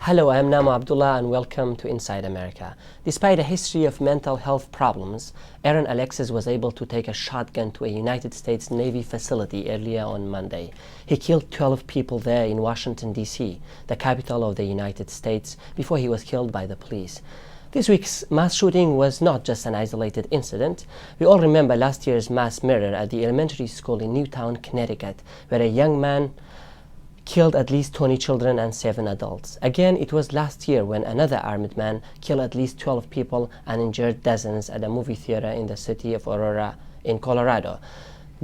Hello, I am Namo Abdulla and welcome to Inside America. Despite a history of mental health problems, Alexis was able to take a shotgun to a United States Navy facility earlier on Monday. He killed 12 people there in Washington D.C., the capital of the United States, before he was killed by the police. This week's mass shooting was not just an isolated incident. We all remember last year's mass murder at the elementary school in Newtown, Connecticut, where a young man killed at least 20 children and 7 adults. Again, it was last year when another armed man killed at least 12 people and injured dozens at a movie theater in the city of Aurora in Colorado.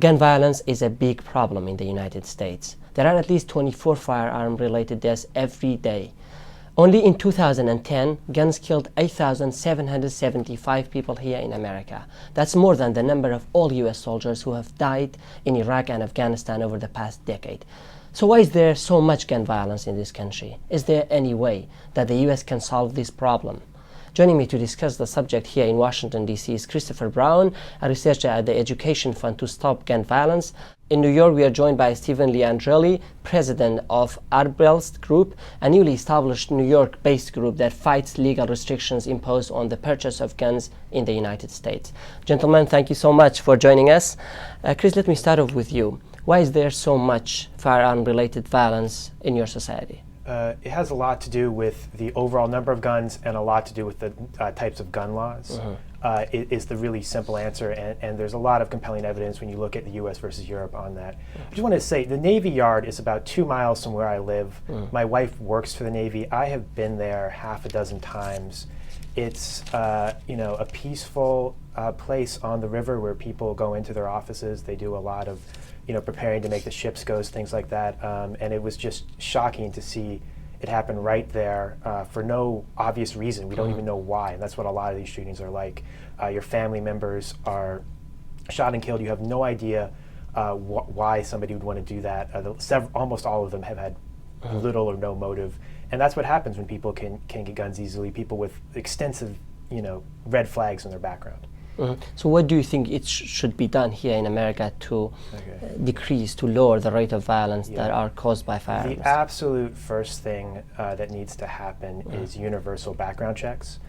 Gun violence is a big problem in the United States. There are at least 24 firearm-related deaths every day. Only in 2010, guns killed 8,775 people here in America. That's more than the number of all U.S. soldiers who have died in Iraq and Afghanistan over the past decade. So why is there so much gun violence in this country? Is there any way that the U.S. can solve this problem? Joining me to discuss the subject here in Washington, D.C. is Christopher Brown, a researcher at the Education Fund to Stop Gun Violence. In New York, we are joined by Stephen Leandrelli, president of Arbelst Group, a newly established New York-based group that fights legal restrictions imposed on the purchase of guns in the United States. Gentlemen, thank you so much for joining us. Chris, let me start off with you. Why is there so much firearm-related violence in your society? It has a lot to do with the overall number of guns and a lot to do with the types of gun laws. It is the really simple answer, and there's a lot of compelling evidence when you look at the U.S. versus Europe on that. I just want to say the Navy Yard is about 2 miles from where I live. My wife works for the Navy. I have been there half a dozen times. It's a peaceful place on the river where people go into their offices. They do a lot of preparing to make the ships go, things like that. And it was just shocking to see it happen right there for no obvious reason. We don't even know why, and that's what a lot of these shootings are like. Your family members are shot and killed. You have no idea why somebody would want to do that. Almost all of them have had little or no motive. And that's what happens when people can get guns easily, people with extensive red flags in their background. So what do you think it should be done here in America to decrease, to lower the rate of violence that are caused by firearms? The absolute first thing that needs to happen is universal background checks.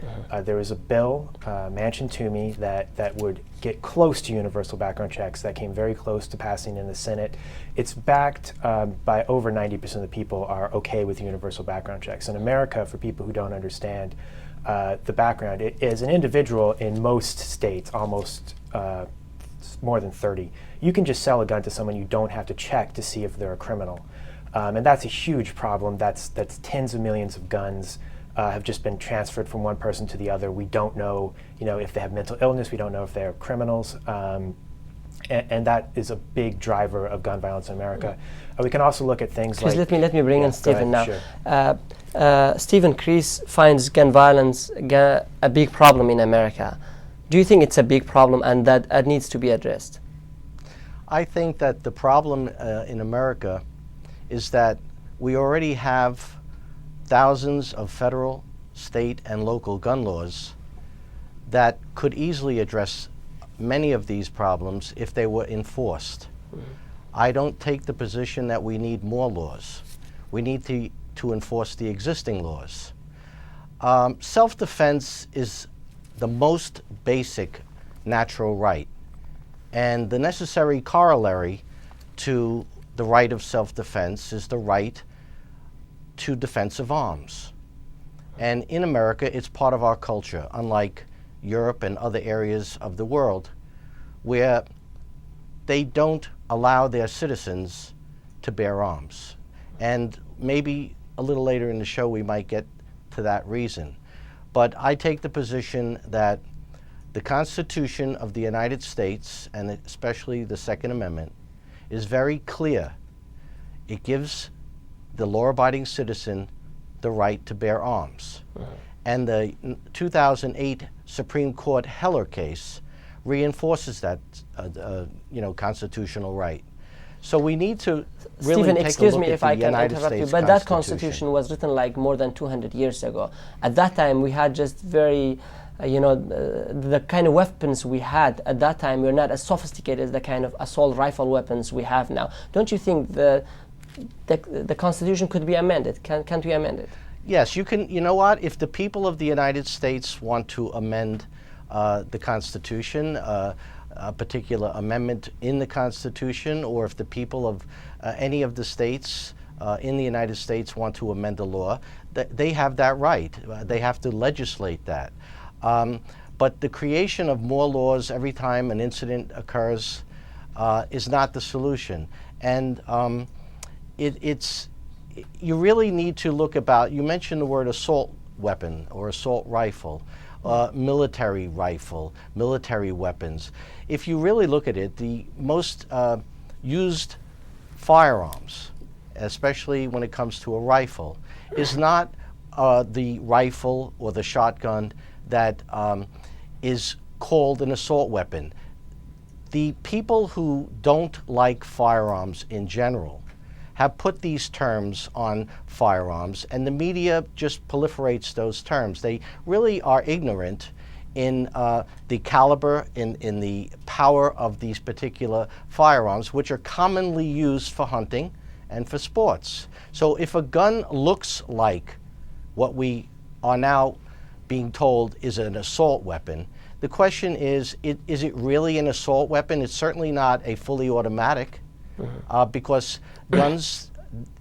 There is a bill, Manchin Toomey, that would get close to universal background checks, that came very close to passing in the Senate. It's backed by over 90% of the people are okay with universal background checks. In America, for people who don't understand, the background, as an individual in most states, almost more than 30, you can just sell a gun to someone. You don't have to check to see if they're a criminal. And that's a huge problem. That's tens of millions of guns have just been transferred from one person to the other. We don't know, if they have mental illness. We don't know if they're criminals. And that is a big driver of gun violence in America. We can also look at things like... Let me bring in Stephen now. Sure. Stephen, Chris finds gun violence a big problem in America. Do you think it's a big problem and that it needs to be addressed? I think that the problem in America is that we already have thousands of federal, state, and local gun laws that could easily address many of these problems if they were enforced. I don't take the position that we need more laws. We need to enforce the existing laws. Self-defense is the most basic natural right, and the necessary corollary to the right of self-defense is the right to defense of arms. And in America, it's part of our culture, unlike Europe and other areas of the world where they don't allow their citizens to bear arms. And maybe a little later in the show we might get to that reason. But I take the position that the Constitution of the United States, and especially the Second Amendment, is very clear. It gives the law-abiding citizen the right to bear arms. And the 2008 Supreme Court Heller case reinforces that constitutional right. So we need to really Stephen, take excuse a look me at if the I can United interrupt you, States but that constitution was written like more than 200 years ago. At that time, we had just very, the kind of weapons we had at that time were not as sophisticated as the kind of assault rifle weapons we have now. Don't you think the constitution could be amended? Can't we amend it? Yes, you can. You know what? If the people of the United States want to amend the Constitution, a particular amendment in the Constitution, or if the people of any of the states in the United States want to amend a law, they have that right. They have to legislate that. But the creation of more laws every time an incident occurs is not the solution. And you really need to look about, you mentioned the word assault weapon or assault rifle, military rifle, military weapons. If you really look at it, the most used firearms, especially when it comes to a rifle, is not the rifle or the shotgun that is called an assault weapon. The people who don't like firearms in general have put these terms on firearms, and the media just proliferates those terms. They really are ignorant in the caliber, in the power of these particular firearms, which are commonly used for hunting and for sports. So if a gun looks like what we are now being told is an assault weapon, the question is it really an assault weapon? It's certainly not a fully automatic, because guns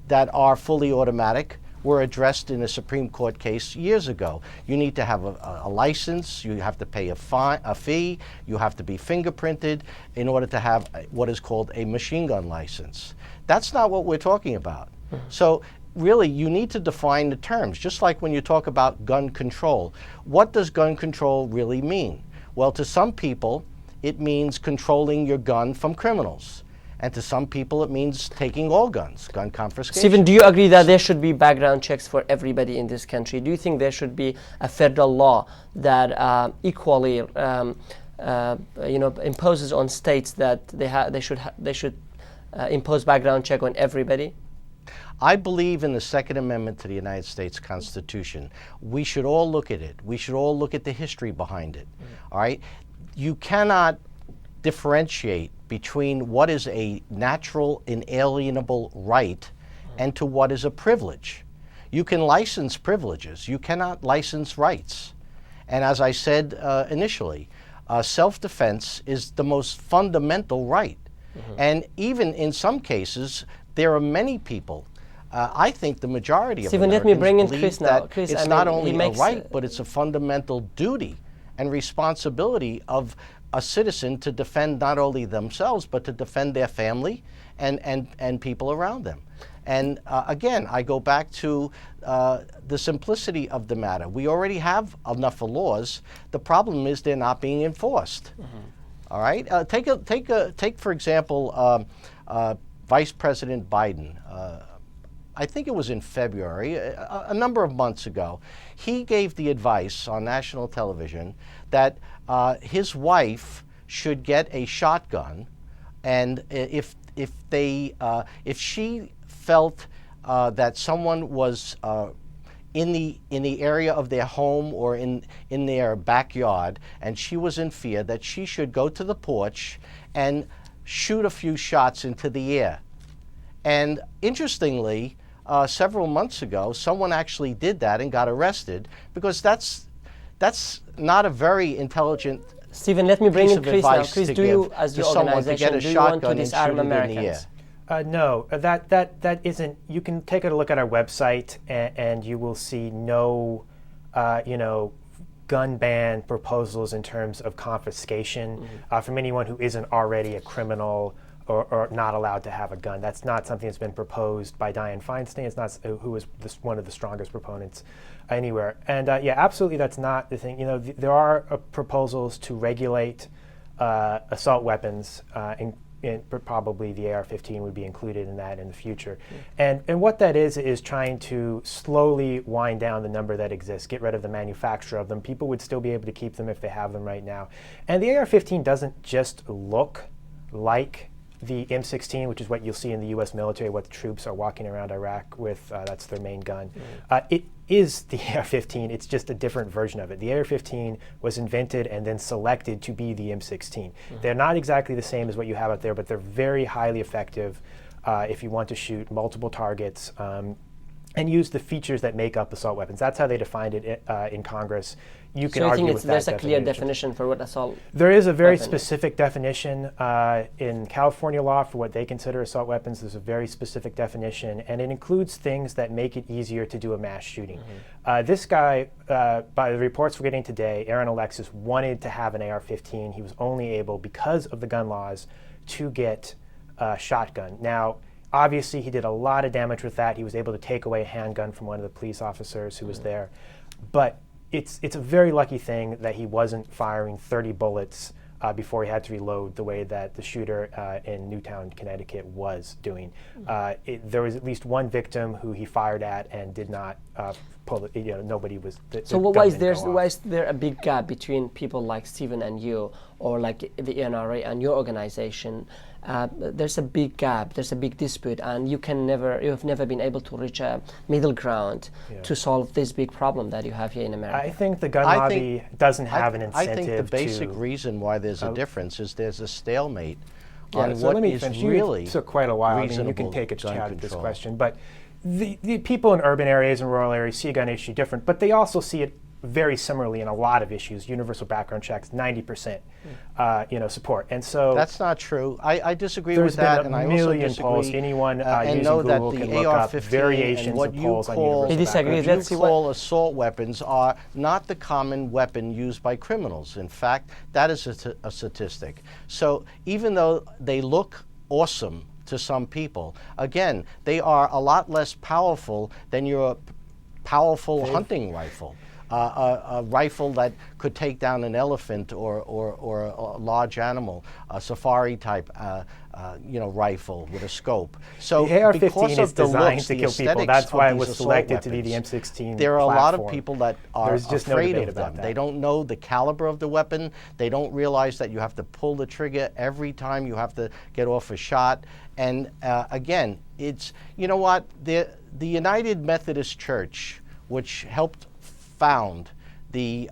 that are fully automatic were addressed in a Supreme Court case years ago. You need to have a license, you have to pay a fee, you have to be fingerprinted in order to have what is called a machine gun license. That's not what we're talking about. So really, you need to define the terms, just like when you talk about gun control. What does gun control really mean? Well, to some people, it means controlling your gun from criminals. And to some people, it means taking all guns, gun confiscation. Stephen, do you agree that there should be background checks for everybody in this country? Do you think there should be a federal law that equally, imposes on states that they should impose background check on everybody? I believe in the Second Amendment to the United States Constitution. We should all look at it. We should all look at the history behind it. All right? You cannot differentiate between what is a natural, inalienable right and to what is a privilege. You can license privileges. You cannot license rights. And as I said initially, self-defense is the most fundamental right. And even in some cases, there are many people, I think the majority of Stephen, Americans let me bring in believe Chris that now. Chris, it's not only a right, but it's a fundamental duty and responsibility of a citizen to defend not only themselves, but to defend their family and people around them. And again, I go back to the simplicity of the matter. We already have enough laws. The problem is they're not being enforced. All right? Take for example, Vice President Biden. I think it was in February, a number of months ago, he gave the advice on national television that his wife should get a shotgun, and if she felt that someone was in the area of their home or in their backyard, and she was in fear, that she should go to the porch and shoot a few shots into the air. And interestingly, several months ago, someone actually did that and got arrested, because that's not a very intelligent. Stephen, let me bring in Chris now. Chris, do you, as your organization, do you want to disarm Americans? No, that isn't. You can take a look at our website, and you will see no, gun ban proposals in terms of confiscation from anyone who isn't already a criminal or not allowed to have a gun. That's not something that's been proposed by Dianne Feinstein. It's not who is one of the strongest proponents anywhere. And yeah, absolutely, that's not the thing. There are proposals to regulate assault weapons, and probably the AR-15 would be included in that in the future. And what that is trying to slowly wind down the number that exists, get rid of the manufacture of them. People would still be able to keep them if they have them right now. And the AR-15 doesn't just look like the M16, which is what you'll see in the U.S. military, what the troops are walking around Iraq with. That's their main gun. It is the AR-15. It's just a different version of it. The AR-15 was invented and then selected to be the M16. They're not exactly the same as what you have out there, but they're very highly effective if you want to shoot multiple targets and use the features that make up assault weapons. That's how they defined it in Congress. You can So you argue think with there's that a clear definition. definition for what assault? There is a very weapon is? specific definition in California law for what they consider assault weapons. There's a very specific definition, and it includes things that make it easier to do a mass shooting. This guy, by the reports we're getting today, Alexis wanted to have an AR-15. He was only able, because of the gun laws, to get a shotgun. Now, obviously, he did a lot of damage with that. He was able to take away a handgun from one of the police officers who was there. But it's a very lucky thing that he wasn't firing 30 bullets before he had to reload the way that the shooter in Newtown, Connecticut was doing. There was at least one victim who he fired at and did not pull it. Nobody was. So why is there a big gap between people like Stephen and you, or like the NRA and your organization? There's a big gap, there's a big dispute, and you have never been able to reach a middle ground to solve this big problem that you have here in America. I think the gun lobby doesn't have an incentive. I think the basic reason why there's a difference is there's a stalemate on so what let me is finish. really You took quite a while. I mean, you can take a shot at this question, but the people in urban areas and rural areas see a gun issue different, but they also see it very similarly in a lot of issues. Universal background checks, 90% support, and so that's not true. I disagree with that, and I also million disagree. polls. Anyone and using know Google that can the look up AR-15 variations and what of you polls on call, universal He disagrees. background. what you call assault weapons are not the common weapon used by criminals. In fact, that is a statistic. So even though they look awesome to some people, again, they are a lot less powerful than your powerful hunting rifle. A rifle that could take down an elephant or a large animal, a safari type rifle with a scope. So the AR-15 because is of the designed looks, to the kill people. aesthetics That's why of it was these assault selected to be the weapons, M16 there are a lot of platform. people that are There's just no afraid debate of about them. that. They don't know the caliber of the weapon. They don't realize that you have to pull the trigger every time you have to get off a shot. And again, it's, you know what, the United Methodist Church, which helped found the,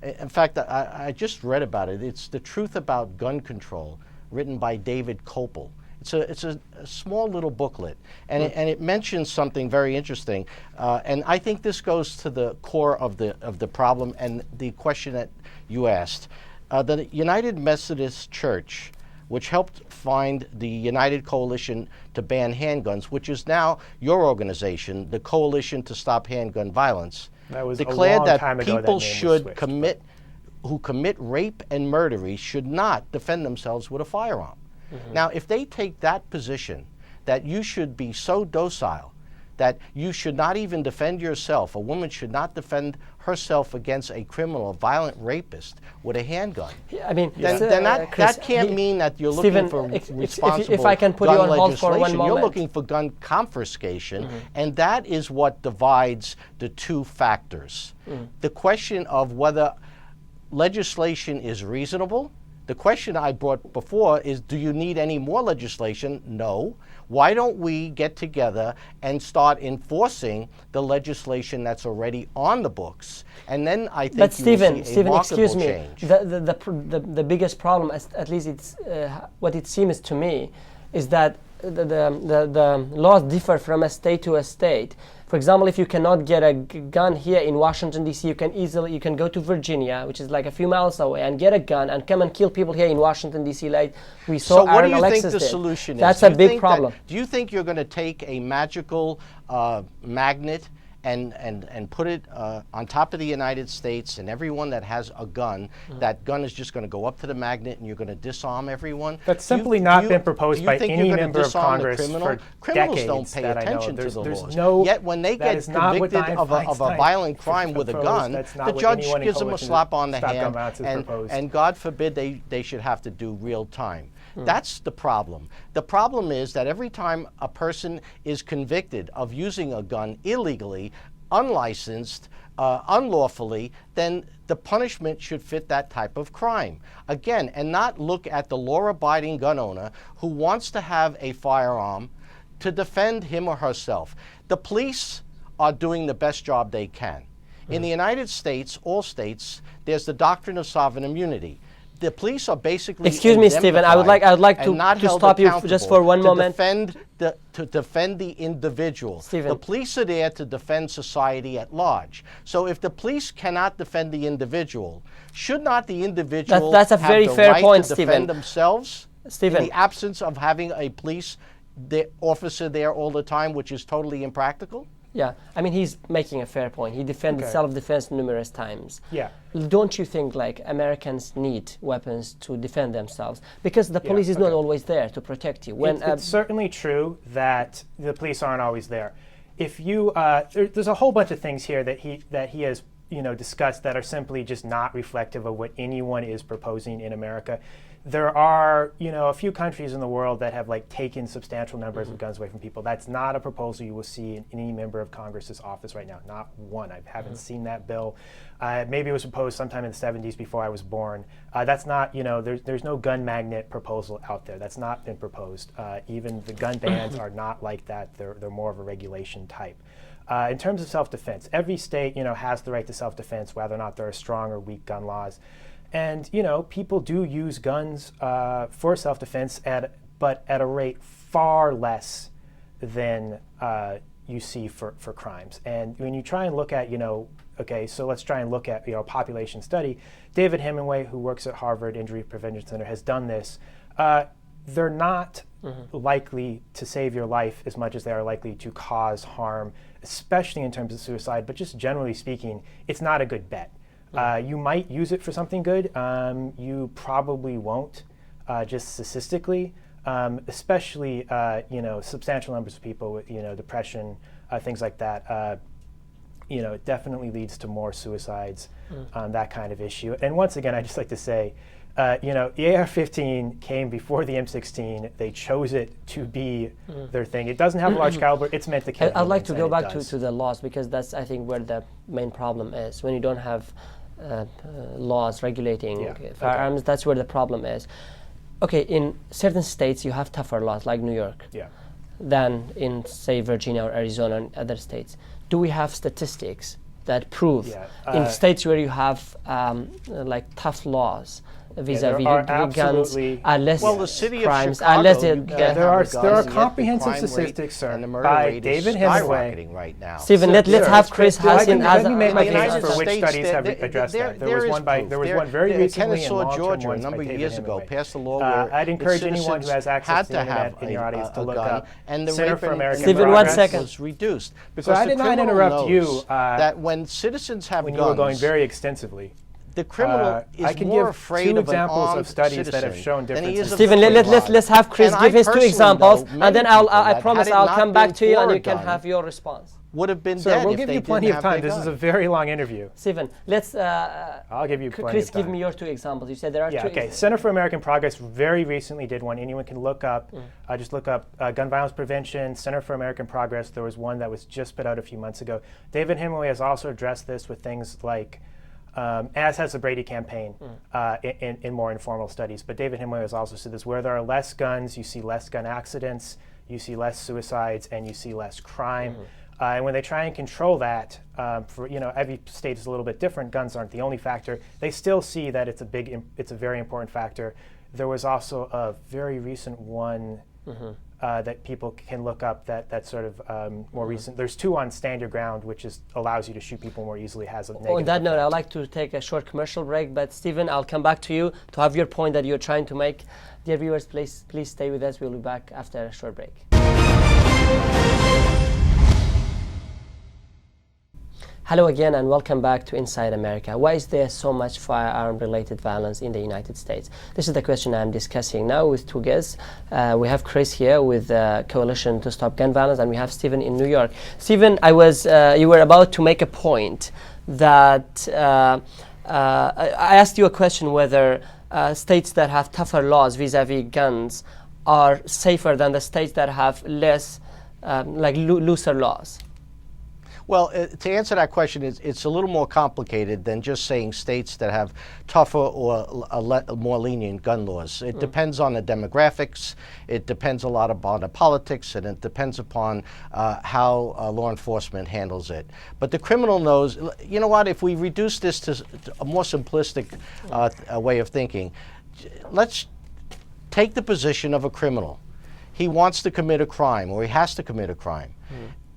in fact, I just read about it. It's The Truth About Gun Control, written by David Kopel. It's a small little booklet, and it mentions something very interesting. And I think this goes to the core of the problem and the question that you asked. The United Methodist Church, which helped find the United Coalition to Ban Handguns, which is now your organization, the Coalition to Stop Handgun Violence, That was declared a long that time ago people that name was should switched, who commit rape and murder should not defend themselves with a firearm. Now, if they take that position, that you should be so docile, that you should not even defend yourself, a woman should not defend herself against a criminal, a violent rapist with a handgun. Yeah, I mean, Then Chris, that can't mean that you're Stephen, looking for if responsible I can put gun you on hold for one legislation. You're moment. looking for gun confiscation, and that is what divides the two factors. The question of whether legislation is reasonable. The question I brought before is, do you need any more legislation? No. Why don't we get together and start enforcing the legislation that's already on the books? And then I think But you will Stephen, see a marketable excuse me. change. The biggest problem, at least it's what it seems to me, is that the laws differ from a state to a state. For example, if you cannot get a gun here in Washington D.C., you can go to Virginia, which is like a few miles away, and get a gun and come and kill people here in Washington D.C. like we saw. So what do you Alexis think the did. solution is? That's Do a you big think problem. Do you think you're going to take a magical magnet and put it on top of the United States, and everyone that has a gun, that gun is just going to go up to the magnet and you're going to disarm everyone? That's simply not been proposed by any member of Congress for Criminals decades don't pay that I know. attention to the There's laws. no- Yet when they that get is not what convicted of a Feinstein violent crime with a proposed. gun, That's not the what judge anyone in gives them a Coalition slap on the Stop Gun hand, Violence has proposed. and God forbid they should have to do real time. That's the problem. The problem is that every time a person is convicted of using a gun illegally, unlicensed, unlawfully, then the punishment should fit that type of crime. Again, and not look at the law-abiding gun owner who wants to have a firearm to defend him or herself. The police are doing the best job they can. In the United States, all states, there's the doctrine of sovereign immunity. the police are basically Excuse me, Stephen. I would like to stop you just for one moment. To defend the individual. Stephen. The police are there to defend society at large. So if the police cannot defend the individual, should not the individual that's a very have the fair right point, to Stephen. defend themselves Stephen. in the absence of having a police officer there all the time, which is totally impractical? Yeah, I mean, he's making a fair point. He defended self-defense numerous times. Yeah. Don't you think, like, Americans need weapons to defend themselves? Because the police is not always there to protect you. When it's certainly true that the police aren't always there. If you, there's a whole bunch of things here that he has, discussed that are simply just not reflective of what anyone is proposing in America. There are, a few countries in the world that have taken substantial numbers of guns away from people. That's not a proposal you will see in any member of Congress's office right now. Not one. I haven't seen that bill. Maybe it was proposed sometime in the 70s before I was born. That's not, there's no gun magnet proposal out there. That's not been proposed. Even the gun bans are not like that. They're more of a regulation type. In terms of self-defense, every state, has the right to self-defense, whether or not there are strong or weak gun laws. And people do use guns for self-defense, but at a rate far less than you see for crimes. And when you try and look at, okay, so let's try and look at a population study. David Hemingway, who works at Harvard Injury Prevention Center, has done this. They're not likely to save your life as much as they are likely to cause harm, especially in terms of suicide. But just generally speaking, it's not a good bet. You might use it for something good. You probably won't, just statistically, especially substantial numbers of people with depression, things like that. It definitely leads to more suicides, that kind of issue. And once again, I just like to say, the AR-15 came before the M16. They chose it to be their thing. It doesn't have a large caliber. It's meant to kill. I'd like to go back to the laws, because that's, I think, where the main problem is. When you don't have laws regulating firearms, that's where the problem is. Okay, in certain states you have tougher laws, like New York, than in, say, Virginia or Arizona and other states. Do we have statistics that prove in states where you have tough laws vis-a-vis guns are less crimes, are less there are comprehensive statistics, sir, by David Hemingway right now. Stephen, let's have Chris Hassan as a case for which studies have addressed that. There was one very recently in Georgia a number of years ago passed a law where I'd encourage anyone who has access to the internet in your audience to look up and the Center for American Stephen, 1 second. was reduced. So I did not interrupt you. That when citizens have when guns, you were going very extensively. The criminal is I can more give afraid two of an examples armed of studies citizen that have shown than he differences. is of Stephen, the let's have Chris And give I his two personally examples, know and many then people I that promise had it I'll not come back been to you for and a you can gun, have your response. would have been So dead we'll if give they you plenty didn't of have time. their This is a gun. very long interview. Stephen, let's I'll give you plenty Chris, of time. give me your two examples. You said there are two. Okay. Center for American Progress very recently did one. Anyone can look up, just look up gun violence prevention, Center for American Progress. There was one that was just put out a few months ago. David Hemingway has also addressed this with things like, as has the Brady campaign in more informal studies. But David Hemingway has also said this: where there are less guns, you see less gun accidents, you see less suicides, and you see less crime. And when they try and control that, for every state is a little bit different. Guns aren't the only factor. They still see that it's a very important factor. There was also a very recent one that people can look up that sort of more recent. There's two on Stand Your Ground, which allows you to shoot people more easily. Has a negative On that note, effect. I'd like to take a short commercial break, but Stephen, I'll come back to you to have your point that you're trying to make. Dear viewers, please stay with us. We'll be back after a short break. Hello again and welcome back to Inside America. Why is there so much firearm-related violence in the United States? This is the question I'm discussing now with two guests. We have Chris here with the Coalition to Stop Gun Violence, and we have Stephen in New York. Stephen, you were about to make a point that I asked you a question whether states that have tougher laws vis-a-vis guns are safer than the states that have less, looser laws. Well, to answer that question, it's a little more complicated than just saying states that have tougher or more lenient gun laws. It depends on the demographics, it depends a lot upon the politics, and it depends upon how law enforcement handles it. But the criminal knows, you know what, if we reduce this to a more simplistic way of thinking, let's take the position of a criminal. He wants to commit a crime, or he has to commit a crime.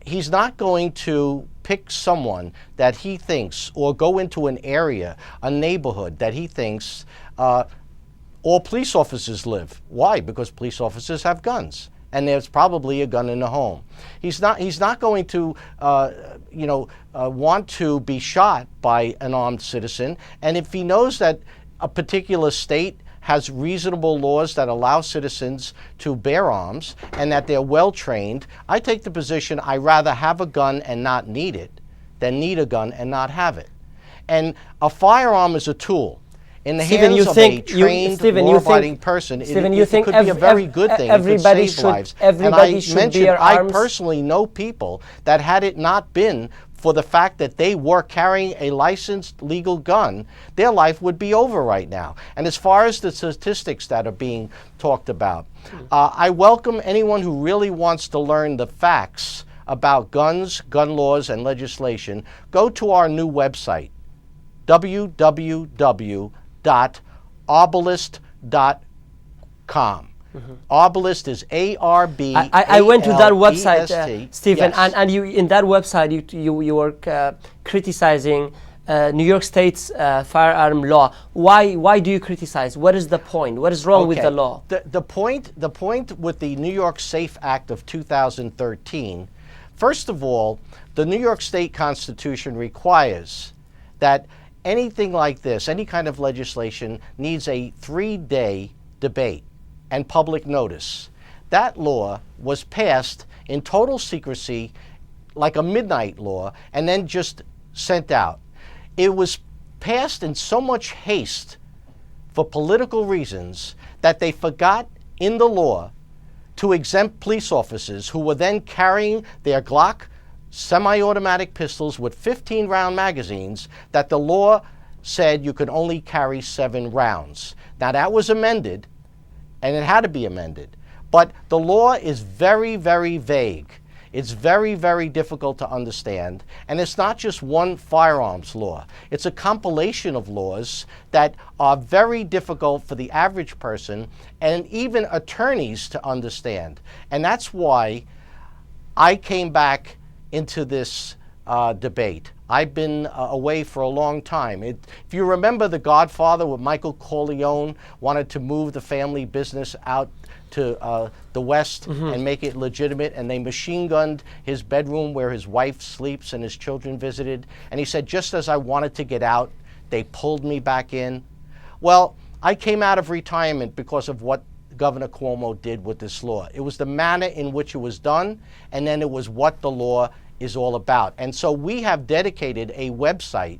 He's not going to pick someone that he thinks, or go into an area, a neighborhood that he thinks all police officers live. Why? Because police officers have guns, and there's probably a gun in the home. He's not going to want to be shot by an armed citizen, and if he knows that a particular state has reasonable laws that allow citizens to bear arms and that they're well trained, I take the position I'd rather have a gun and not need it than need a gun and not have it. And a firearm is a tool. In the hands of a trained, law-abiding person, it could be a very good thing. Everybody it could save lives. Everybody should bear arms. I personally know people that, had it not been for the fact that they were carrying a licensed legal gun, their life would be over right now. And as far as the statistics that are being talked about, I welcome anyone who really wants to learn the facts about guns, gun laws, and legislation. Go to our new website, www.arbalist.com. Arbalist is A-R-B. I went to that website, Stephen, yes. and you, in that website you were criticizing New York State's firearm law. Why do you criticize? What is the point? What is wrong with the law? The point with the New York SAFE Act of 2013, first of all, the New York State Constitution requires that anything like this, any kind of legislation, needs a 3-day debate and public notice. That law was passed in total secrecy, like a midnight law, and then just sent out. It was passed in so much haste for political reasons that they forgot in the law to exempt police officers who were then carrying their Glock semi-automatic pistols with 15-round magazines, that the law said you could only carry 7 rounds. Now that was amended, and it had to be amended. But the law is very, very vague. It's very, very difficult to understand. And it's not just one firearms law. It's a compilation of laws that are very difficult for the average person and even attorneys to understand. And that's why I came back into this debate. I've been away for a long time. If you remember The Godfather, with Michael Corleone wanted to move the family business out to the West and make it legitimate, and they machine gunned his bedroom where his wife sleeps and his children visited. And he said, just as I wanted to get out, they pulled me back in. Well, I came out of retirement because of what Governor Cuomo did with this law. It was the manner in which it was done, and then it was what the law is all about. And so we have dedicated a website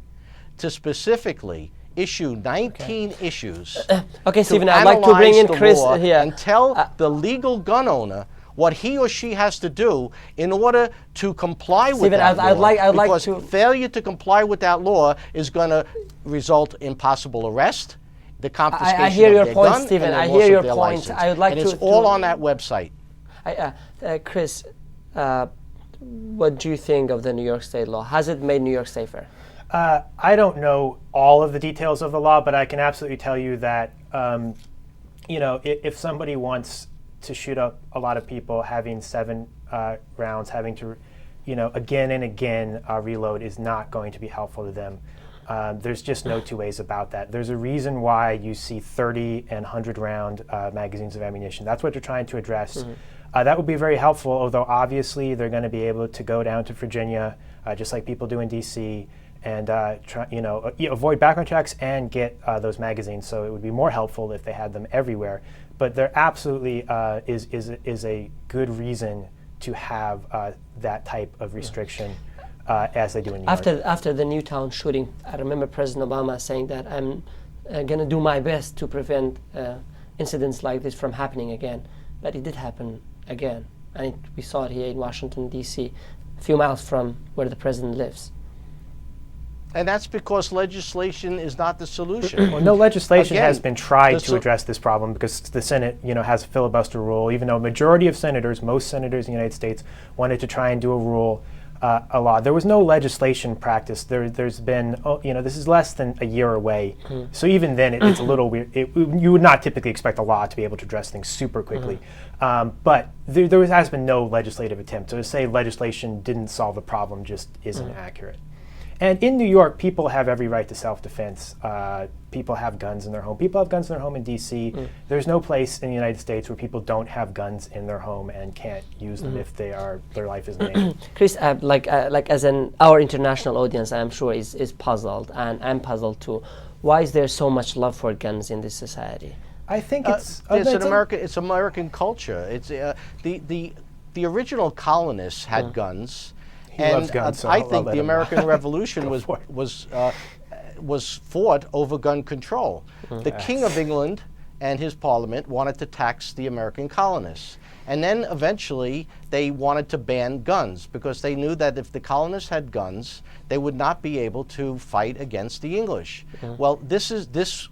to specifically issue 19 issues. Okay, Stephen, I'd like to bring in Chris here and tell the legal gun owner what he or she has to do in order to comply with that law. I'd like because to failure to comply with that law is going to result in possible arrest, the confiscation I hear of your their point, gun, Stephen. and the I loss hear your of their point. license. I would like and to. It's all on that website. Chris, what do you think of the New York State law? Has it made New York safer? I don't know all of the details of the law, but I can absolutely tell you that, if somebody wants to shoot up a lot of people, having 7 rounds, having to, again and again reload is not going to be helpful to them. There's just no two ways about that. There's a reason why you see 30 and 100 round magazines of ammunition. That's what they're trying to address. That would be very helpful, although obviously they're going to be able to go down to Virginia, just like people do in D.C., and avoid background checks and get those magazines. So it would be more helpful if they had them everywhere. But there absolutely is a good reason to have that type of restriction as they do in New York. After the Newtown shooting, I remember President Obama saying that I'm going to do my best to prevent incidents like this from happening again. But it did happen again. And we saw it here in Washington, D.C. a few miles from where the president lives. And that's because legislation is not the solution. Well, no legislation Again, has been tried to address this problem because the Senate, has a filibuster rule. Even though a majority of senators, most senators in the United States, wanted to try and do a rule, a law. There was no legislation practice. There's been, this is less than a year away. So even then, it's a little weird. You would not typically expect a law to be able to address things super quickly. But there has been no legislative attempt. So to say legislation didn't solve the problem just isn't accurate. And in New York, people have every right to self-defense. People have guns in their home. People have guns in their home in D.C. There's no place in the United States where people don't have guns in their home and can't use them if their life is in danger. Chris, as our international audience, I'm sure is puzzled, and I'm puzzled too. Why is there so much love for guns in this society? I think it's American culture. It's the original colonists had guns. Loves guns, so I I'll think let the him American Revolution was fought over gun control. The King of England and his Parliament wanted to tax the American colonists. And then eventually they wanted to ban guns because they knew that if the colonists had guns, they would not be able to fight against the English. Well, this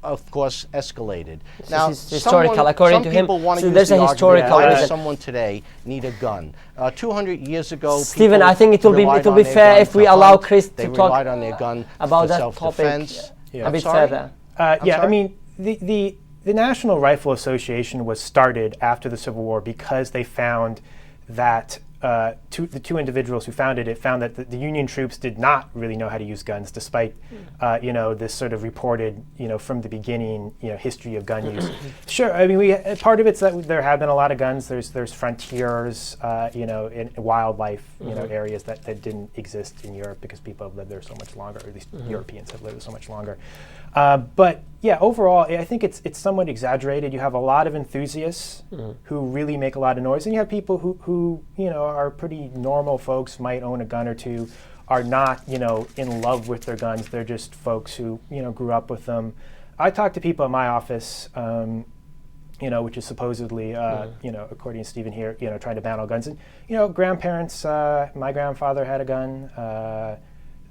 of course escalated. Now, this is historical, according to him. Some people want to So use there's the a historical argument, why does reason. someone today need a gun? 200 years ago, Stephen, people I think it will relied on be their fair gun if we to allow hunt. Chris They to talk relied on their gun about for that self-defense. topic a bit sorry? further. I mean, the National Rifle Association was started after the Civil War because they found that the two individuals who founded it found that the Union troops did not really know how to use guns, despite this sort of reported from the beginning history of gun use. Sure, I mean part of it's that there have been a lot of guns. There's frontiers, in wildlife areas that didn't exist in Europe because people have lived there so much longer, or at least Europeans have lived so much longer. But yeah, overall, I think it's somewhat exaggerated. You have a lot of enthusiasts who really make a lot of noise, and you have people who are pretty normal folks, might own a gun or two, are not in love with their guns. They're just folks who grew up with them. I talk to people in my office, which is supposedly according to Stephen here, trying to ban all guns. And grandparents. My grandfather had a gun.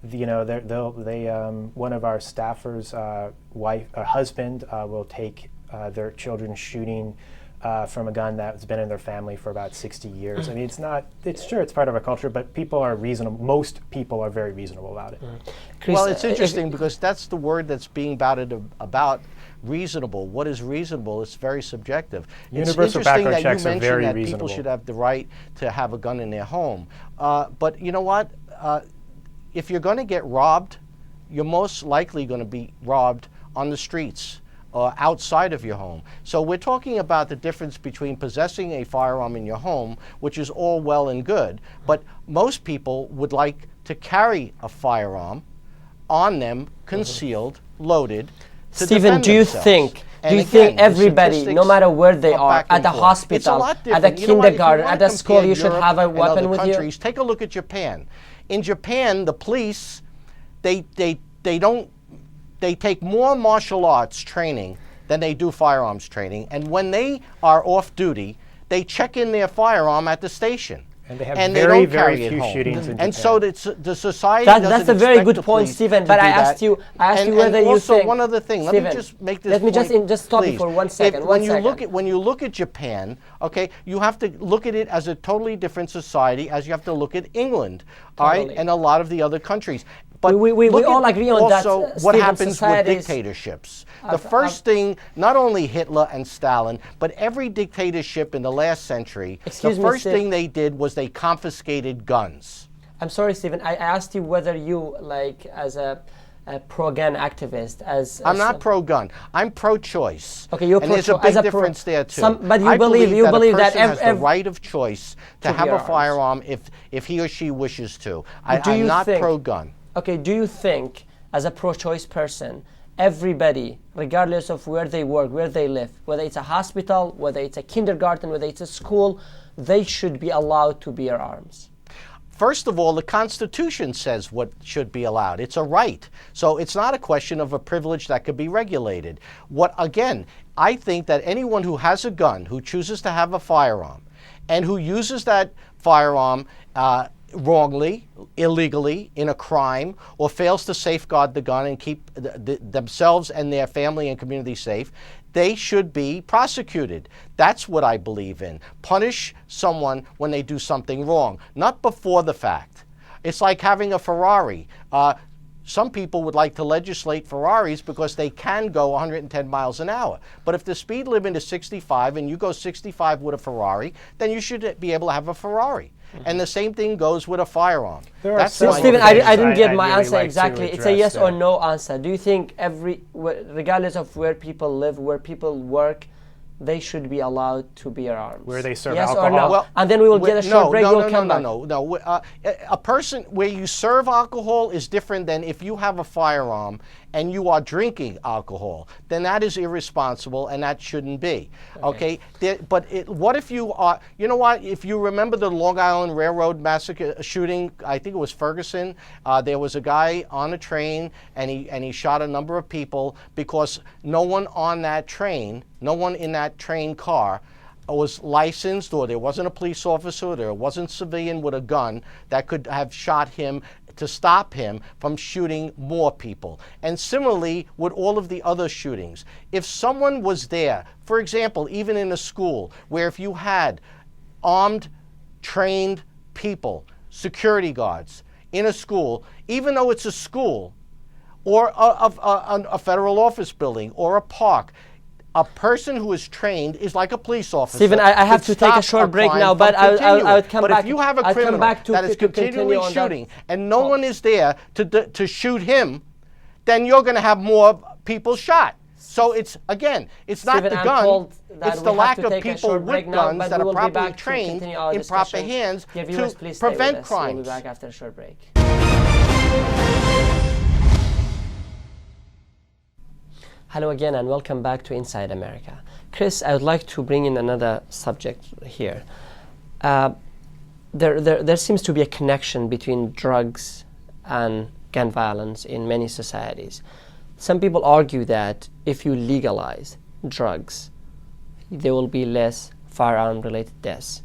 One of our staffers' husband will take their children shooting from a gun that's been in their family for about 60 years. I mean, it's part of our culture, but people are reasonable. Most people are very reasonable about it. Chris, Well, it's interesting because that's the word that's being batted about. Reasonable. What is reasonable? It's very subjective. Universal it's interesting background that checks you are mentioned very that reasonable. people should have the right to have a gun in their home. But you know what? If you're going to get robbed, you're most likely going to be robbed on the streets or outside of your home. So we're talking about the difference between possessing a firearm in your home, which is all well and good, but most people would like to carry a firearm on them, concealed, loaded, to Stephen, defend do you themselves. think And everybody, the no matter where they statistics are, back and at a forth. hospital, It's a lot at a different. You know what? If you kindergarten, wanna at a school, compare you should Europe have a and weapon other with countries, you? Take a look at Japan. In Japan, the police, they take more martial arts training than they do firearms training. And when they are off duty, they check in their firearm at the station. And they have they very, don't very carry it few home. shootings in And Japan. so the society That's doesn't a very expect good the point, police Stephen. to But do I that. asked you whether and you also think. one other thing. Stephen, let me just make this. Let me point, just stop you please. for 1 second. When you look at Japan, okay, you have to look at it as a totally different society as you have to look at England, all right, and a lot of the other countries. But we look all at agree on that, also what Stephen, happens with societies dictatorships. The first thing, not only Hitler and Stalin, but every dictatorship in the last century, Excuse the me, first thing they did was they confiscated guns. I'm sorry, Stephen. I asked you whether you, as a pro-gun activist, I'm not pro-gun. I'm pro-choice. Okay, you're and there's a pro-choice. big difference there too. But you I believe that a person has the right of choice to have a arms. firearm if he or she wishes to. I'm you not think- pro-gun. Okay, do you think, as a pro-choice person, everybody, regardless of where they work, where they live, whether it's a hospital, whether it's a kindergarten, whether it's a school, they should be allowed to bear arms? First of all, the Constitution says what should be allowed. It's a right. So it's not a question of a privilege that could be regulated. Again, I think that anyone who has a gun, who chooses to have a firearm, and who uses that firearm wrongly, illegally, in a crime, or fails to safeguard the gun and keep themselves and their family and community safe, they should be prosecuted. That's what I believe in. Punish someone when they do something wrong, not before the fact. It's like having a Ferrari. Some people would like to legislate Ferraris because they can go 110 miles an hour. But if the speed limit is 65 and you go 65 with a Ferrari, then you should be able to have a Ferrari. And the same thing goes with a firearm. That's Stephen, I didn't get my really answer like exactly. It's a yes or no answer. Do you think regardless of where people live, where people work, they should be allowed to bear arms? Where they serve yes alcohol? Or no? Well, and then we will get a short break. We'll come back. No. A person where you serve alcohol is different than if you have a firearm and you are drinking alcohol. Then that is irresponsible, and that shouldn't be. Okay. What if you are? You know what? If you remember the Long Island Railroad massacre shooting, I think it was Ferguson. There was a guy on a train, and he shot a number of people because no one on that train, no one in that train car was licensed, or there wasn't a police officer, or there wasn't a civilian with a gun that could have shot him to stop him from shooting more people. And similarly with all of the other shootings. If someone was there, for example, even in a school, where if you had armed, trained people, security guards in a school, even though it's a school, or a federal office building, or a park, a person who is trained is like a police officer. Stephen, I have to take a short break now, but I would come back. But if you have a criminal that is continually shooting and no one is there to shoot him, then you're going to have more people shot. So it's, again, it's not the gun, it's the lack of people with guns that are properly trained in proper hands to prevent crimes. We'll be back after a short break. Hello again and welcome back to Inside America. Chris, I would like to bring in another subject here. There seems to be a connection between drugs and gun violence in many societies. Some people argue that if you legalize drugs, there will be less firearm-related deaths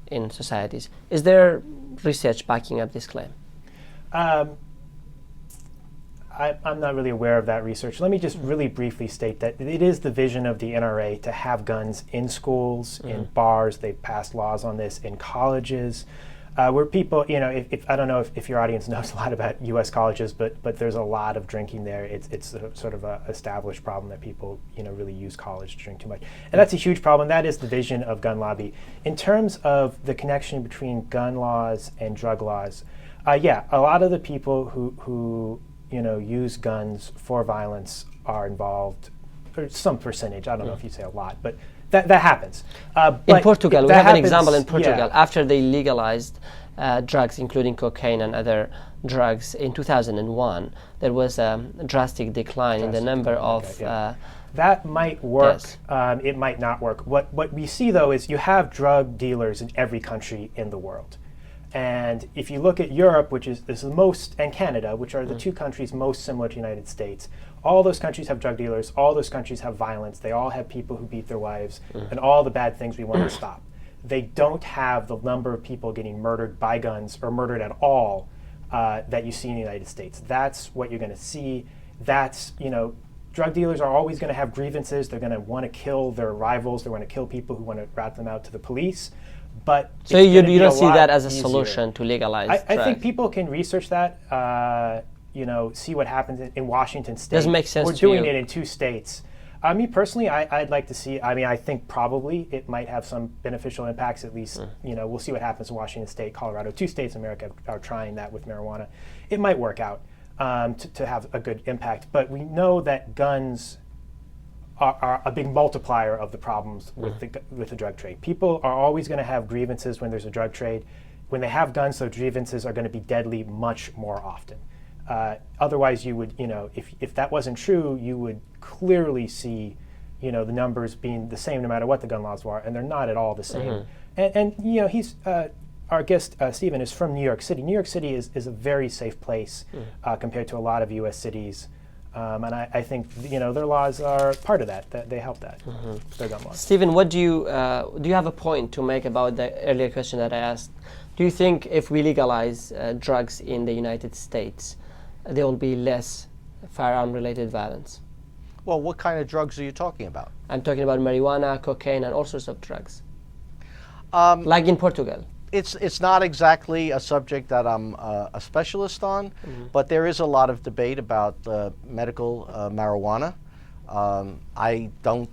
in societies. Is there research backing up this claim? I'm not really aware of that research. Let me just really briefly state that it is the vision of the NRA to have guns in schools, in bars. They've passed laws on this in colleges, where people, if I don't know if your audience knows a lot about U.S. colleges, but there's a lot of drinking there. It's a, sort of a established problem that people, really use college to drink too much, and that's a huge problem. That is the vision of gun lobby. In terms of the connection between gun laws and drug laws, yeah, a lot of the people who use guns for violence are involved, or some percentage, I don't know if you'd say a lot, but that happens. In Portugal, we have an example in Portugal. Yeah. After they legalized drugs, including cocaine and other drugs, in 2001, there was a drastic decline in the number of... that might work, it might not work. What we see, though, is you have drug dealers in every country in the world. And if you look at Europe, which is the most, and Canada, which are the two countries most similar to the United States, all those countries have drug dealers, all those countries have violence, they all have people who beat their wives, and all the bad things we want to stop. They don't have the number of people getting murdered by guns or murdered at all that you see in the United States. That's what you're going to see. That's, drug dealers are always going to have grievances. They're going to want to kill their rivals. They want to kill people who want to rat them out to the police. But so you don't see that as a solution to legalize I think people can research that, see what happens in Washington State. Doesn't make sense. We're doing it in 2 states. Me personally, I'd like to see, I think probably it might have some beneficial impacts, at least, we'll see what happens in Washington State, Colorado. 2 states in America are trying that with marijuana. It might work out to have a good impact, but we know that guns are a big multiplier of the problems with the drug trade. People are always going to have grievances when there's a drug trade. When they have guns, those grievances are going to be deadly much more often. Otherwise, you would, if that wasn't true, you would clearly see, the numbers being the same no matter what the gun laws were, and they're not at all the same. And he's our guest, Stephen, is from New York City. New York City is a very safe place compared to a lot of U.S. cities. And I think their laws are part of that they help that, their gun laws. Stephen, what do you have a point to make about the earlier question that I asked Do you think if we legalize drugs in the United States, there will be less firearm-related violence? Well, what kind of drugs are you talking about? I'm talking about marijuana, cocaine, and all sorts of drugs. Like in Portugal. It's not exactly a subject that I'm a specialist on, but there is a lot of debate about medical marijuana. I don't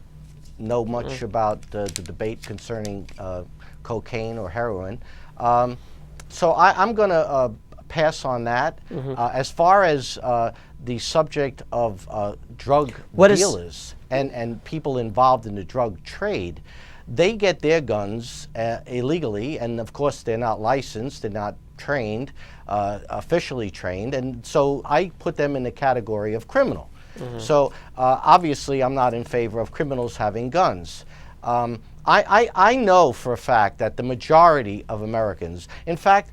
know much about the debate concerning cocaine or heroin. So I'm going to pass on that. As far as the subject of drug dealers and people involved in the drug trade, they get their guns illegally, and of course they're not licensed, they're not trained, officially trained, and so I put them in the category of criminal. So obviously I'm not in favor of criminals having guns. I know for a fact that the majority of Americans, in fact,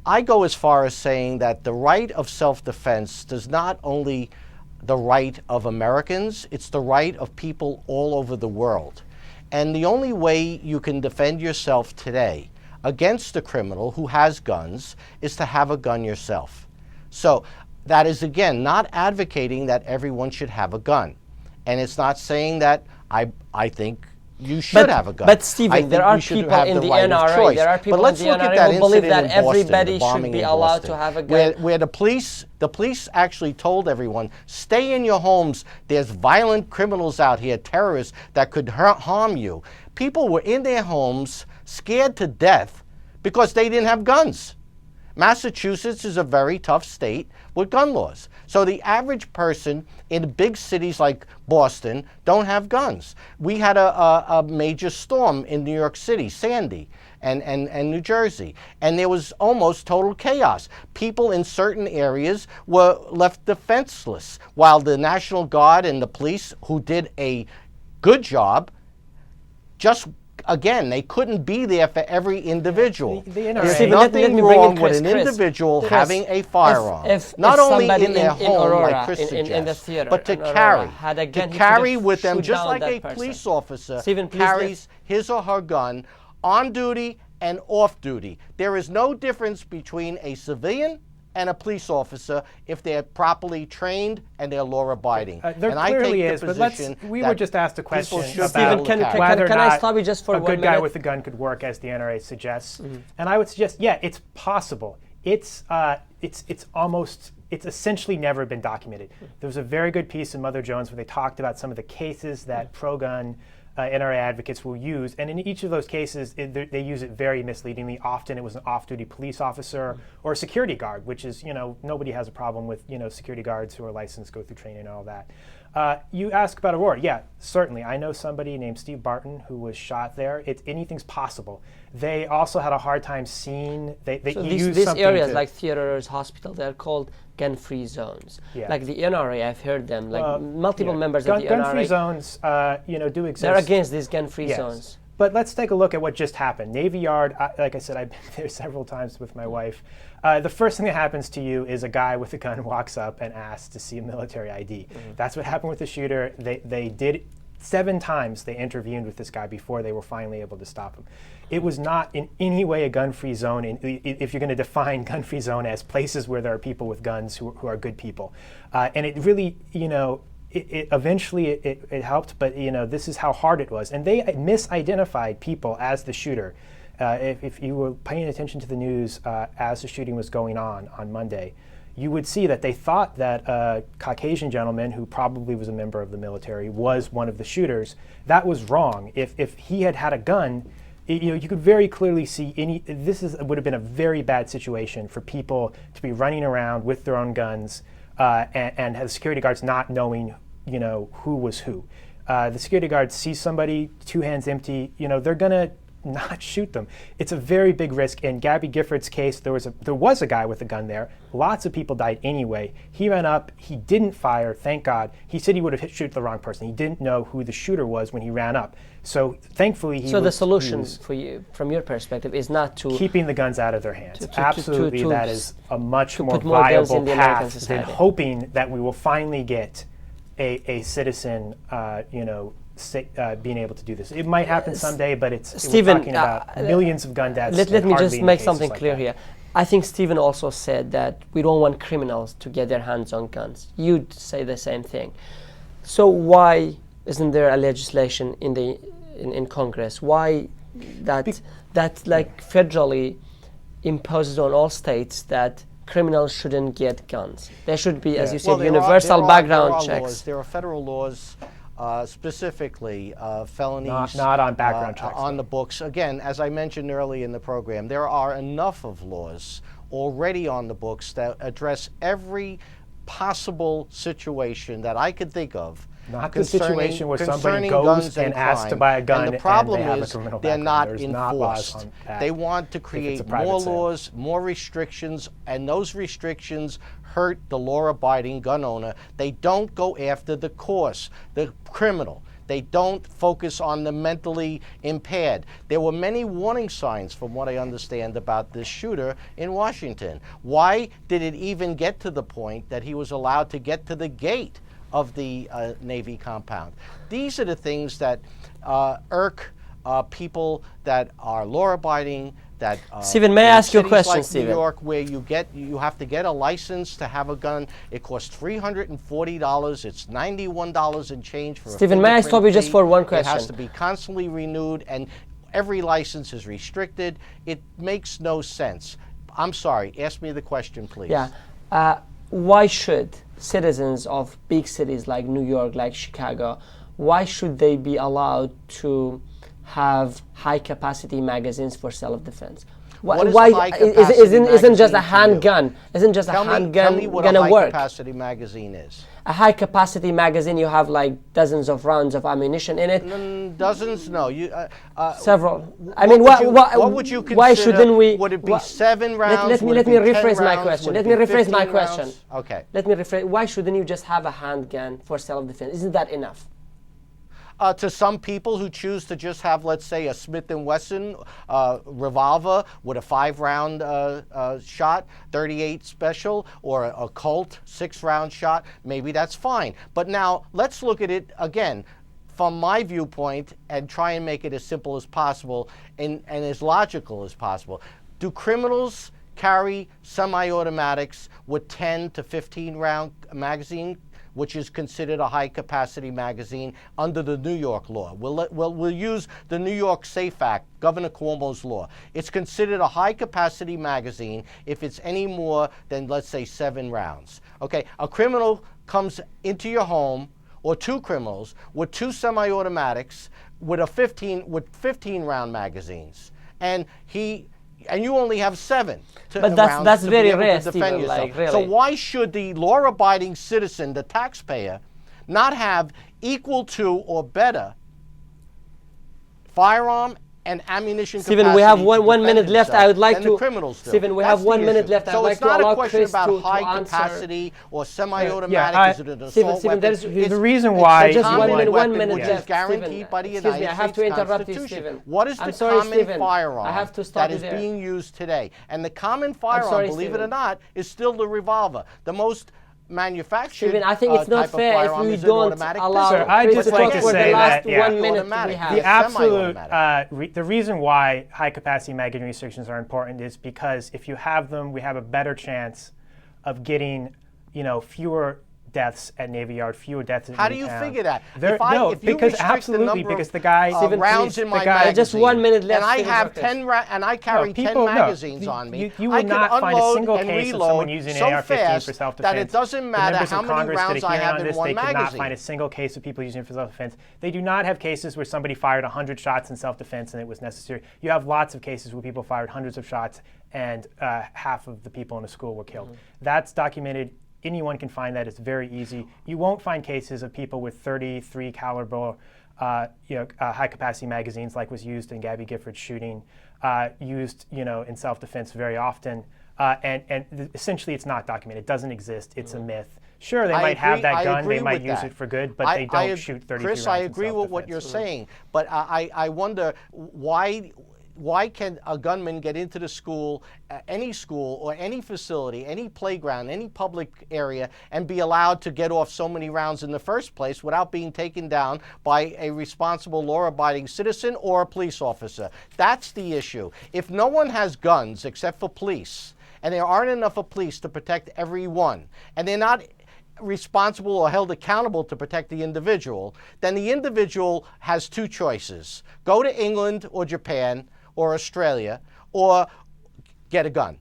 I go as far as saying that the right of self-defense does not only the right of Americans, it's the right of people all over the world. And the only way you can defend yourself today against a criminal who has guns is to have a gun yourself. So that is, again, not advocating that everyone should have a gun. And it's not saying that I think you should have a gun. But Stephen, there are people in the NRA. There are people in the NRA who believe that everybody should be allowed to have a gun. Where the police actually told everyone, stay in your homes. There's violent criminals out here, terrorists that could harm you. People were in their homes, scared to death because they didn't have guns. Massachusetts is a very tough state with gun laws. So the average person in big cities like Boston don't have guns. We had a major storm in New York City, Sandy, and New Jersey, and there was almost total chaos. People in certain areas were left defenseless, while the National Guard and the police, who did a good job, just again, they couldn't be there for every individual. There's nothing wrong with an individual having a firearm, not only in their home, Aurora, like Chris in the suggests, theater, but to carry with them, just like a police officer carries his or her gun on duty and off duty. There is no difference between a civilian and a police officer if they're properly trained and they're law-abiding. There clearly is, but we were just asked a question about Stephen, can I stop you just for 1 minute? A good guy with a gun could work, as the NRA suggests. And I would suggest, yeah, it's possible. It's essentially never been documented. There was a very good piece in Mother Jones where they talked about some of the cases that pro-gun NRA advocates will use, and in each of those cases, they use it very misleadingly. Often it was an off-duty police officer or a security guard, which is, nobody has a problem with, security guards who are licensed, go through training and all that. You ask about Aurora. Yeah, certainly. I know somebody named Steve Barton who was shot there. Anything's possible. They also had a hard time seeing. These areas like theaters, hospital, they're called gun-free zones. Yeah. Like the NRA, I've heard them. Like multiple members of the NRA. Gun-free zones, do exist. They're against these gun-free zones. But let's take a look at what just happened. Navy Yard, like I said, I've been there several times with my wife. The first thing that happens to you is a guy with a gun walks up and asks to see a military ID. That's what happened with the shooter. They did 7 times they intervened with this guy before they were finally able to stop him. It was not in any way a gun-free zone, if you're going to define gun-free zone as places where there are people with guns who are good people. And it really, eventually it helped, but this is how hard it was. And they misidentified people as the shooter. If you were paying attention to the news as the shooting was going on Monday, you would see that they thought that a Caucasian gentleman who probably was a member of the military was one of the shooters. That was wrong. If he had a gun, you could very clearly see would have been a very bad situation for people to be running around with their own guns and have the security guards not knowing who was who. The security guards see somebody 2 hands empty, they're gonna not shoot them. It's a very big risk. In Gabby Gifford's case, there was a guy with a gun there. Lots of people died anyway. He ran up, he didn't fire, thank God. He said he would have shot the wrong person. He didn't know who the shooter was when he ran up. So thankfully the solution for you, from your perspective, is not to keeping the guns out of their hands. Absolutely, that is a much more viable path than hoping that we will finally get a citizen, being able to do this. It might happen someday, but Stephen, we're talking about millions of gun deaths. Let me hardly just any make cases something like clear that. here. I think Stephen also said that we don't want criminals to get their hands on guns. You'd say the same thing. So why isn't there a legislation in Congress? Why that like federally imposes on all states that criminals shouldn't get guns? There should be, as you said, universal background checks. There are federal laws, specifically felonies. Not on background checks. On the books. Again, as I mentioned early in the program, there are enough of laws already on the books that address every possible situation that I could think of. Not the situation where somebody goes and asks to buy a gun and the problem and they have is a criminal they're background. not There's enforced. not laws on that they want to create more laws, more restrictions, and those restrictions hurt the law-abiding gun owner. They don't go after the cause, the criminal. They don't focus on the mentally impaired. There were many warning signs, from what I understand, about this shooter in Washington. Why did it even get to the point that he was allowed to get to the gate of the Navy compound? These are the things that irk people that are law-abiding. That Stephen, may I ask you a question, like Stephen? New York, where you have to get a license to have a gun. It costs $340. It's $91 and change for Stephen, a may I stop you just for one question? It has to be constantly renewed, and every license is restricted. It makes no sense. I'm sorry. Ask me the question, please. Yeah. Why should citizens of big cities like New York, like Chicago, why should they be allowed to have high-capacity magazines for self-defense? Why isn't just a handgun? Isn't just a handgun Tell me what gonna a work? high-capacity magazine is. A high-capacity magazine, you have like dozens of rounds of ammunition in it. Dozens? No. Several. I mean, what would you consider? why shouldn't we? Would it be 7 rounds? Let me rephrase my question. Let me rephrase my question. Okay. Let me rephrase. Why shouldn't you just have a handgun for self-defense? Isn't that enough? To some people who choose to just have, let's say, a Smith & Wesson revolver with a 5-round shot, 38 special, or a Colt 6-round shot, maybe that's fine. But now let's look at it again from my viewpoint and try and make it as simple as possible and as logical as possible. Do criminals carry semi-automatics with 10 to 15-round magazine, which is considered a high-capacity magazine under the New York law? We'll use the New York SAFE Act, Governor Cuomo's law. It's considered a high-capacity magazine if it's any more than, let's say, 7 rounds. Okay, a criminal comes into your home, or 2 criminals with 2 semi-automatics with 15-round magazines, and you only have 7. But that's very rare, Stephen. Like, really. So why should the law-abiding citizen, the taxpayer, not have equal to or better firearm and ammunition capacity? Stephen, we have one minute left. I would like to. The criminals do. Stephen, we have 1 minute left. So it's not a question about high capacity or semi-automatic. Is it an assault weapon? The reason why just 1 minute which left, is guaranteed by the United States I have to interrupt you, Stephen. What is the common firearm that is being used today? And the common firearm, believe it or not, is still the revolver. The most manufactured Stephen, I think it's not fair if we don't allow. Sir, I'd just like to say that the 1 minute we have. The absolute the reason why high-capacity magazine restrictions are important is because if you have them, we have a better chance of getting, fewer deaths at Navy Yard, fewer deaths at Newtown. How do you figure that? Because the guy rounds in my magazine, just 1 minute left, and I have 10 and I carry 10 magazines on me. You will not find a single case of someone using an AR-15 for self-defense. That it doesn't matter how many rounds I have in one magazine. They could not find a single case of people using it for self-defense. They do not have cases where somebody fired 100 shots in self-defense and it was necessary. You have lots of cases where people fired hundreds of shots and half of the people in a school were killed. That's documented. Anyone can find that. It's very easy. You won't find cases of people with 33 caliber, high-capacity magazines, like was used in Gabby Gifford's shooting, used, in self-defense very often. And essentially, it's not documented. It doesn't exist. It's a myth. Sure, they might have that gun. They might use it for good, but they don't shoot 33 rounds. Chris, I agree with what you're saying, but I wonder why why can a gunman get into the school, any school or any facility, any playground, any public area, and be allowed to get off so many rounds in the first place without being taken down by a responsible law-abiding citizen or a police officer? That's the issue. If no one has guns except for police, and there aren't enough of police to protect everyone, and they're not responsible or held accountable to protect the individual, then the individual has two choices: go to England or Japan or Australia, or get a gun.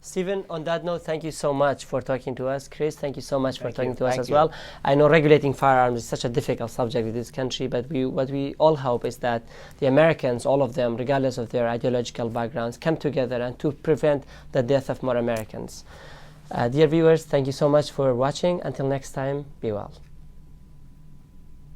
Stephen, on that note, thank you so much for talking to us. Chris, thank you so much for talking to us as you. well. I know regulating firearms is such a difficult subject in this country, but what we all hope is that the Americans, all of them, regardless of their ideological backgrounds, come together and to prevent the death of more Americans. Dear viewers, thank you so much for watching. Until next time, be well.